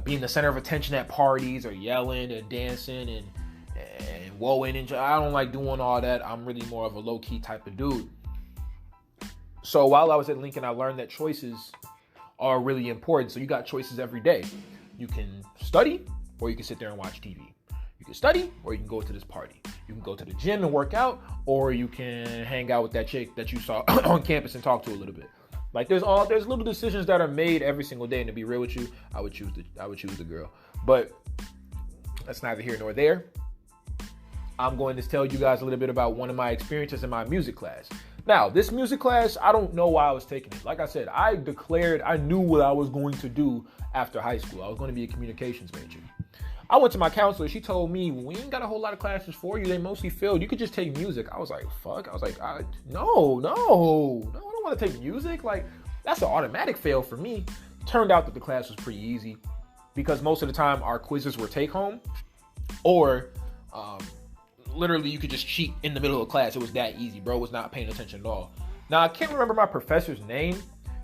being the center of attention at parties or yelling and dancing and woeing. And I don't like doing all that. I'm really more of a low-key type of dude. So while I was at Lincoln, I learned that choices are really important. So you got choices every day. You can study, or you can sit there and watch TV. You can study, or you can go to this party. You can go to the gym and work out, or you can hang out with that chick that you saw on campus and talk to a little bit. Like there's little decisions that are made every single day. And to be real with you, I would choose the girl. But that's neither here nor there. I'm going to tell you guys a little bit about one of my experiences in my music class. Now, this music class, I don't know why I was taking it. Like I said, I knew what I was going to do after high school. I was going to be a communications major. I went to my counselor. She told me, we ain't got a whole lot of classes for you. They mostly filled. You could just take music. I was like, fuck. I was like, no, I don't want to take music. Like, that's an automatic fail for me. Turned out that the class was pretty easy because most of the time our quizzes were take home, or literally you could just cheat in the middle of class. It was that easy. Bro was not paying attention at all. Now, I can't remember my professor's name.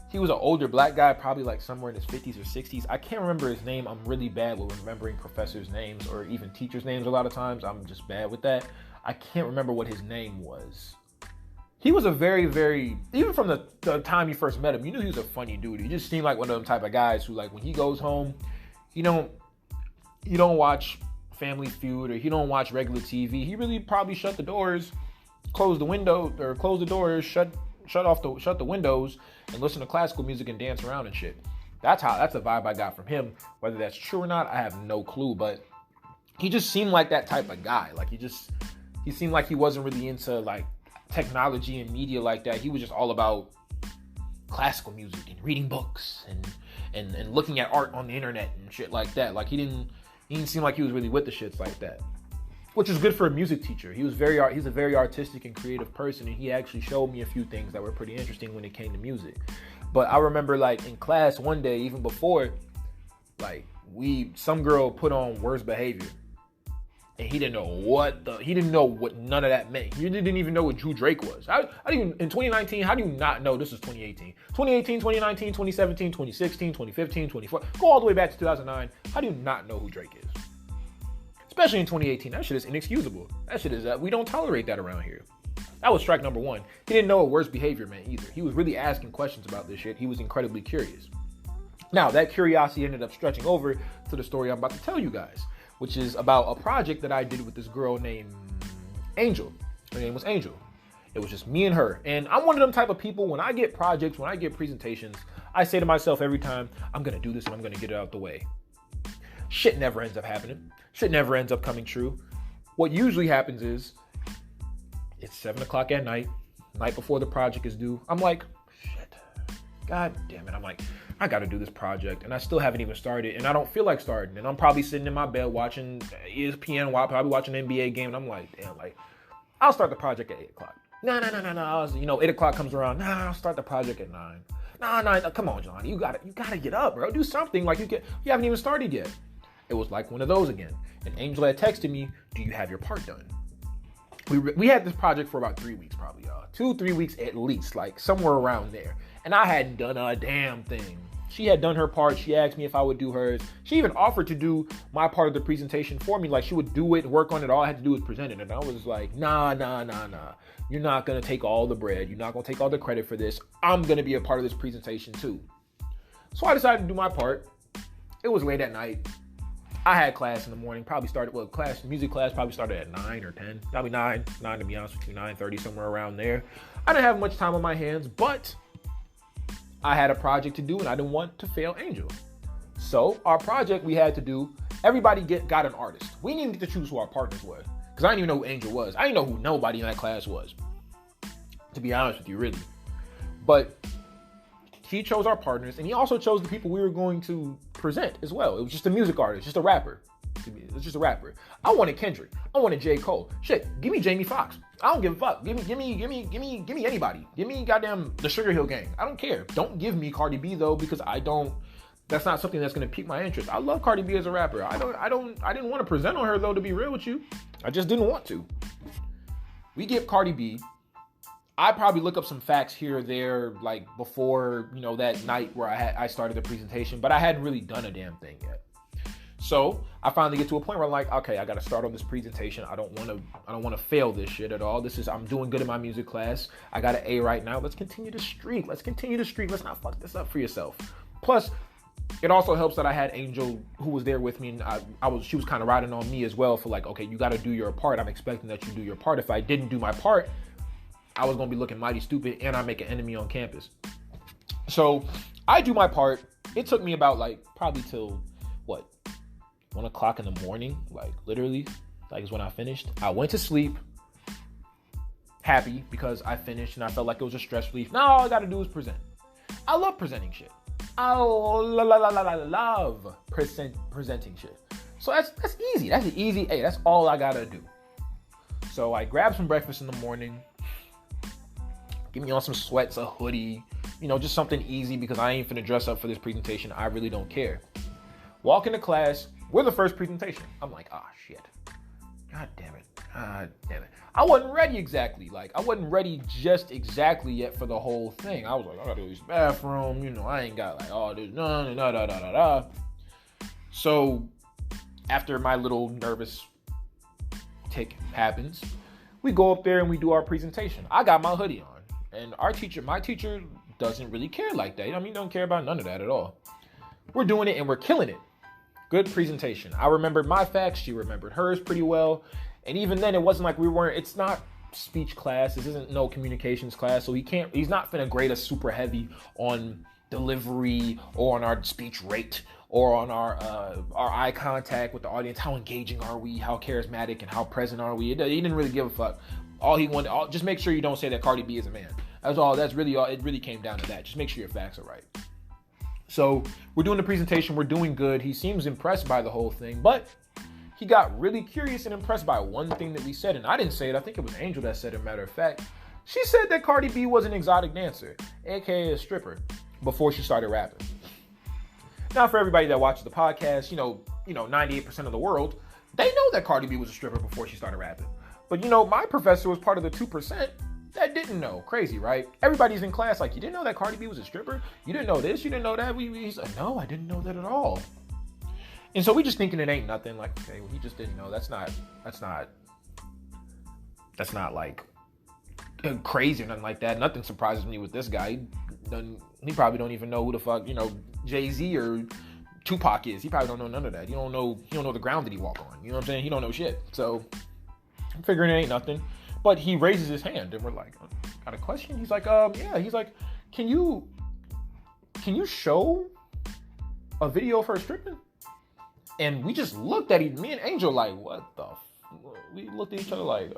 He was an older black guy, probably like somewhere in his 50s or 60s. I can't remember his name. I'm really bad with remembering professors' names or even teachers' names a lot of times. I'm just bad with that. I can't remember what his name was. He was a very, very, even from the time you first met him, you knew he was a funny dude. He just seemed like one of them type of guys who, like, when he goes home, you don't watch Family Feud, or he don't watch regular TV. He really probably shut the doors, close the doors, shut the windows, and listen to classical music and dance around and shit. That's the vibe I got from him. Whether that's true or not, I have no clue. But he just seemed like that type of guy. Like he seemed like he wasn't really into like technology and media like that. He was just all about classical music and reading books and looking at art on the internet and shit like that. Like he didn't seem like he was really with the shits like that, which is good for a music teacher. He's a very artistic and creative person, and he actually showed me a few things that were pretty interesting when it came to music. But I remember like in class one day, even before, like some girl put on Worst Behavior, and he didn't know what none of that meant. He didn't even know what Drew Drake was. I didn't in 2019. How do you not know? This is 2018, 2019, 2017, 2016, 2015, 2014. Go all the way back to 2009. How do you not know who Drake is? Especially in 2018, that shit is inexcusable. That shit is we don't tolerate that around here. That was strike number one. He didn't know what Worst Behavior meant either. He was really asking questions about this shit. He was incredibly curious. Now, that curiosity ended up stretching over to the story I'm about to tell you guys, which is about a project that I did with this girl named Angel. Her name was Angel. It was just me and her. And I'm one of them type of people, when I get projects, when I get presentations, I say to myself every time, I'm going to do this and I'm going to get it out the way. Shit never ends up happening. Shit never ends up coming true. What usually happens is it's 7 o'clock at night before the project is due. I'm like, shit, God damn it. I'm like, I got to do this project. And I still haven't even started. And I don't feel like starting. And I'm probably sitting in my bed watching ESPN, probably watching an NBA game. And I'm like, damn, like, I'll start the project at 8 o'clock. No. 8 o'clock comes around. I'll start the project at 9. No, come on, John. You gotta get up, bro. Do something. Like, you haven't even started yet. It was like one of those again. And Angel had texted me, do you have your part done? We had this project for about 3 weeks, probably, y'all. 2-3 weeks at least, like somewhere around there. And I hadn't done a damn thing. She had done her part. She asked me if I would do hers. She even offered to do my part of the presentation for me. Like, she would do it, work on it. All I had to do was present it. And I was like, nah. You're not going to take all the bread. You're not going to take all the credit for this. I'm going to be a part of this presentation too. So I decided to do my part. It was late at night. I had class in the morning. Music class probably started at 9 or 10. Probably 9 to be honest with you, 9:30, somewhere around there. I didn't have much time on my hands, but I had a project to do and I didn't want to fail Angel. So our project we had to do, everybody got an artist. We didn't get to choose who our partners were because I didn't even know who Angel was. I didn't know who nobody in that class was, to be honest with you, really. But he chose our partners, and he also chose the people we were going to present as well. It was just a music artist, just a rapper. It was just a rapper. I wanted Kendrick. I wanted J. Cole. Shit, give me Jamie Foxx. I don't give a fuck. Give me anybody. Give me goddamn the Sugar Hill Gang. I don't care. Don't give me Cardi B though, because that's not something that's gonna pique my interest. I love Cardi B as a rapper. I didn't want to present on her though, to be real with you. I just didn't want to. We get Cardi B. I probably look up some facts here or there, like before, that night where I started the presentation, but I hadn't really done a damn thing yet. So I finally get to a point where I'm like, okay, I got to start on this presentation. I don't want to fail this shit at all. I'm doing good in my music class. I got an A right now. Let's continue the streak. Let's not fuck this up for yourself. Plus, it also helps that I had Angel who was there with me, and she was kind of riding on me as well for like, okay, you got to do your part. I'm expecting that you do your part. If I didn't do my part, I was going to be looking mighty stupid and I make an enemy on campus. So I do my part. It took me about probably till 1 o'clock in the morning, literally, is when I finished. I went to sleep happy because I finished and I felt like it was a stress relief. Now all I got to do is present. I love presenting shit. I love presenting shit. So that's easy. That's an easy A. That's all I got to do. So I grabbed some breakfast in the morning. Give me on some sweats, a hoodie, just something easy because I ain't finna dress up for this presentation. I really don't care. Walk into class. We're the first presentation. I'm like, shit. God damn it. I wasn't ready exactly. I wasn't ready just exactly yet for the whole thing. I was like, I gotta use the bathroom. I ain't got all this. So after my little nervous tick happens, we go up there and we do our presentation. I got my hoodie on. And my teacher doesn't really care like that. Don't care about none of that at all. We're doing it and we're killing it. Good presentation. I remembered my facts. She remembered hers pretty well. And even then, it wasn't like it's not speech class. This isn't no communications class. So he's not finna grade us super heavy on delivery or on our speech rate or on our eye contact with the audience. How engaging are we? How charismatic and how present are we? He didn't really give a fuck. All he wanted, just make sure you don't say that Cardi B is a man. That's all. That's really all. It really came down to that. Just make sure your facts are right. So we're doing the presentation. We're doing good. He seems impressed by the whole thing, but he got really curious and impressed by one thing that we said. And I didn't say it. I think it was Angel that said it, matter of fact. She said that Cardi B was an exotic dancer, aka a stripper, before she started rapping. Now, for everybody that watches the podcast, 98% of the world, they know that Cardi B was a stripper before she started rapping. But, my professor was part of the 2% that didn't know. Crazy, right? Everybody's in class like, you didn't know that Cardi B was a stripper? You didn't know this? You didn't know that? He's like, no, I didn't know that at all. And so we just thinking it ain't nothing. Like, okay, well, he just didn't know. That's not like crazy or nothing like that. Nothing surprises me with this guy. He probably don't even know who the fuck, Jay-Z or Tupac is. He probably don't know none of that. He don't know the ground that he walk on. You know what I'm saying? He don't know shit. So I'm figuring it ain't nothing. But he raises his hand and we're like, got a question? He's like, yeah. He's like, can you show a video of her stripping? And we just looked at me and Angel like, what the we looked at each other like,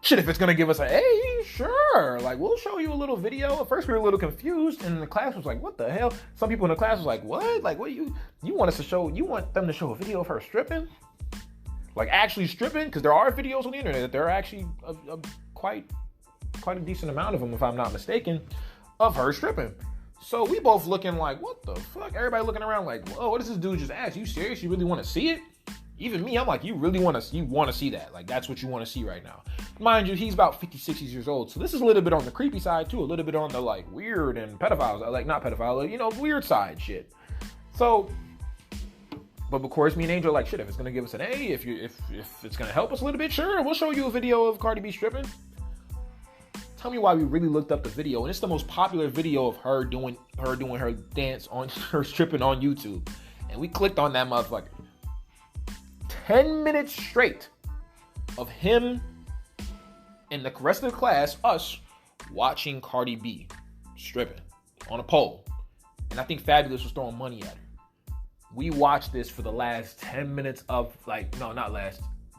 Shit, if it's gonna give us an A, sure. Like, we'll show you a little video. At first we were a little confused, and the class was like, what the hell? Some people in the class was like, what? Like, what you want them to show a video of her stripping? Like, actually stripping? Because there are videos on the internet that there are actually quite a decent amount of them, if I'm not mistaken, of her stripping. So we both looking like, what the fuck? Everybody looking around like, whoa, what does this dude just ask? You serious? You really want to see it? Even me, I'm like, you really want to see that? Like, that's what you want to see right now. Mind you, he's about 50, 60 years old. So this is a little bit on the creepy side too. A little bit on the like weird and pedophiles, like not pedophile, weird side shit. So, but of course, me and Angel are like, shit, if it's gonna give us an A, if it's gonna help us a little bit, sure, we'll show you a video of Cardi B stripping. Tell me why we really looked up the video, and it's the most popular video of her doing her dance on her stripping on YouTube, and we clicked on that motherfucker. 10 minutes straight of him and the rest of the class, us, watching Cardi B stripping on a pole. And I think Fabulous was throwing money at her. We watched this for the last 10 minutes of, for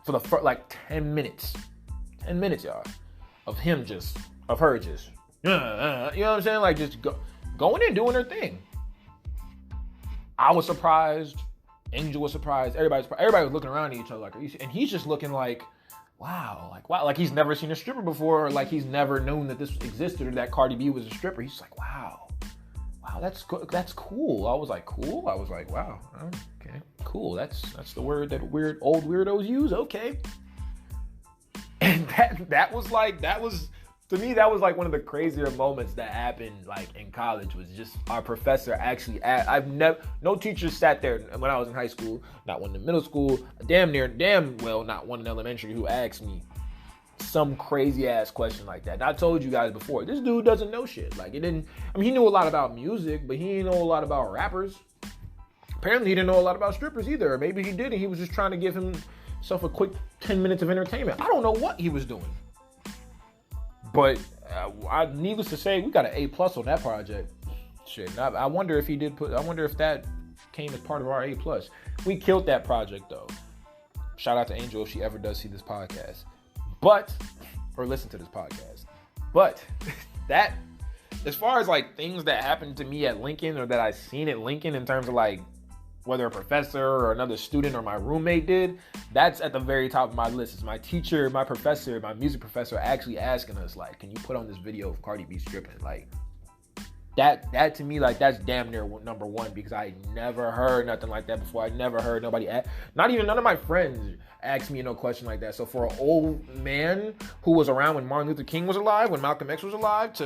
the 10 minutes. 10 minutes, y'all. Of her just, you know what I'm saying? Like, just going in, doing her thing. I was surprised. Angel was surprised. Everybody was looking around at each other like, and he's just looking like, wow, like he's never seen a stripper before, or like he's never known that this existed or that Cardi B was a stripper. He's like, wow, that's cool. I was like, cool. I was like, wow, okay, cool. That's the word that old weirdos use. Okay, and that was to me, that was like one of the crazier moments that happened like in college. Was just our professor actually no teacher sat there when I was in high school, not one in middle school, damn well not one in elementary, who asked me some crazy ass question like that. And I told you guys before, this dude doesn't know shit. Like, he knew a lot about music, but he didn't know a lot about rappers. Apparently he didn't know a lot about strippers either, or maybe he did and he was just trying to give himself a quick 10 minutes of entertainment. I don't know what he was doing. But needless to say, we got an A+ on that project. Shit, I wonder if that came as part of our A+. We killed that project though. Shout out to Angel if she ever does see this podcast, or listen to this podcast. But that, as far as like things that happened to me at Lincoln or that I seen at Lincoln in terms of like whether a professor or another student or my roommate did, that's at the very top of my list. It's my teacher, my professor, my music professor actually asking us, like, can you put on this video of Cardi B stripping? Like, that to me, like, that's damn near number one, because I never heard nothing like that before. I never heard nobody, not even none of my friends ask me no question like that. So for an old man who was around when Martin Luther King was alive, when Malcolm X was alive,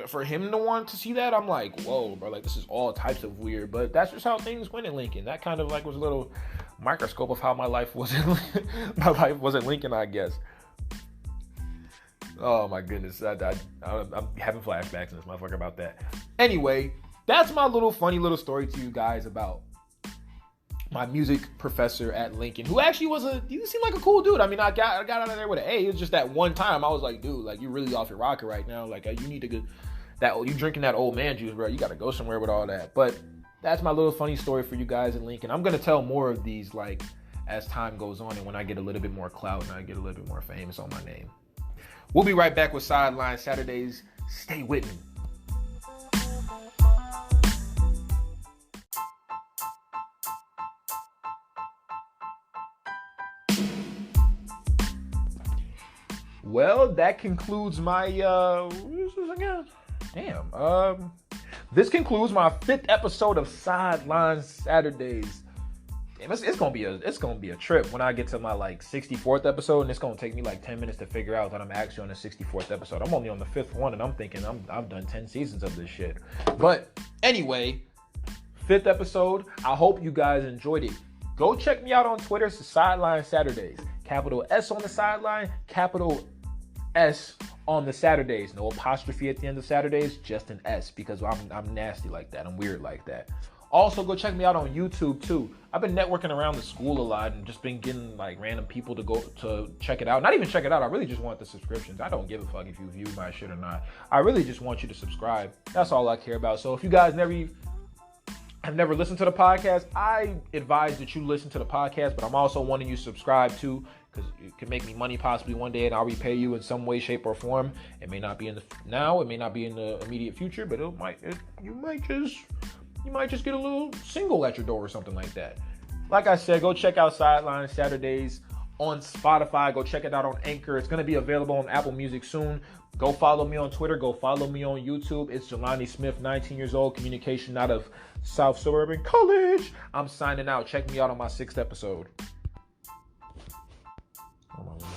for him to want to see that, I'm like, whoa, bro, like, this is all types of weird. But that's just how things went in Lincoln. That kind of like was a little microscope of how my life was in Lincoln, I guess. Oh my goodness, I'm having flashbacks in this motherfucker about that. Anyway, that's my little funny little story to you guys about my music professor at Lincoln, who actually he seemed like a cool dude. I mean, I got out of there with an A. It was just that one time I was like, dude, like, you really off your rocker right now. Like, you need to go, you drinking that old man juice, bro. You got to go somewhere with all that. But that's my little funny story for you guys in Lincoln. I'm going to tell more of these, like, as time goes on and when I get a little bit more clout and I get a little bit more famous on my name. We'll be right back with Sideline Saturdays. Stay with me. Well, that concludes my what is this again? Damn. This concludes my 5th episode of Sideline Saturdays. Damn, it's gonna be a trip when I get to my like 64th episode, and it's gonna take me like 10 minutes to figure out that I'm actually on the 64th episode. I'm only on the 5th one, and I'm thinking I've done 10 seasons of this shit. But anyway, 5th episode. I hope you guys enjoyed it. Go check me out on Twitter. It's Sideline Saturdays. Capital S on the sideline, capital S on the Saturdays. No apostrophe at the end of Saturdays, just an S, because I'm nasty like that. I'm weird like that. Also, go check me out on YouTube too. I've been networking around the school a lot and just been getting like random people to go to check it out. Not even check it out. I really just want the subscriptions. I don't give a fuck if you view my shit or not. I really just want you to subscribe. That's all I care about. So if you guys never have never listened to the podcast, I advise that you listen to the podcast, but I'm also wanting you to subscribe too, because it can make me money possibly one day, and I'll repay you in some way, shape, or form. It may not be in the now, it may not be in the immediate future, but you might just get a little single at your door or something like that. Like I said, go check out Sideline Saturdays on Spotify. Go check it out on Anchor. It's going to be available on Apple Music soon. Go follow me on Twitter. Go follow me on YouTube. It's Jelani Smith, 19 years old, communication out of South Suburban College. I'm signing out. Check me out on my 6th episode. Oh my God.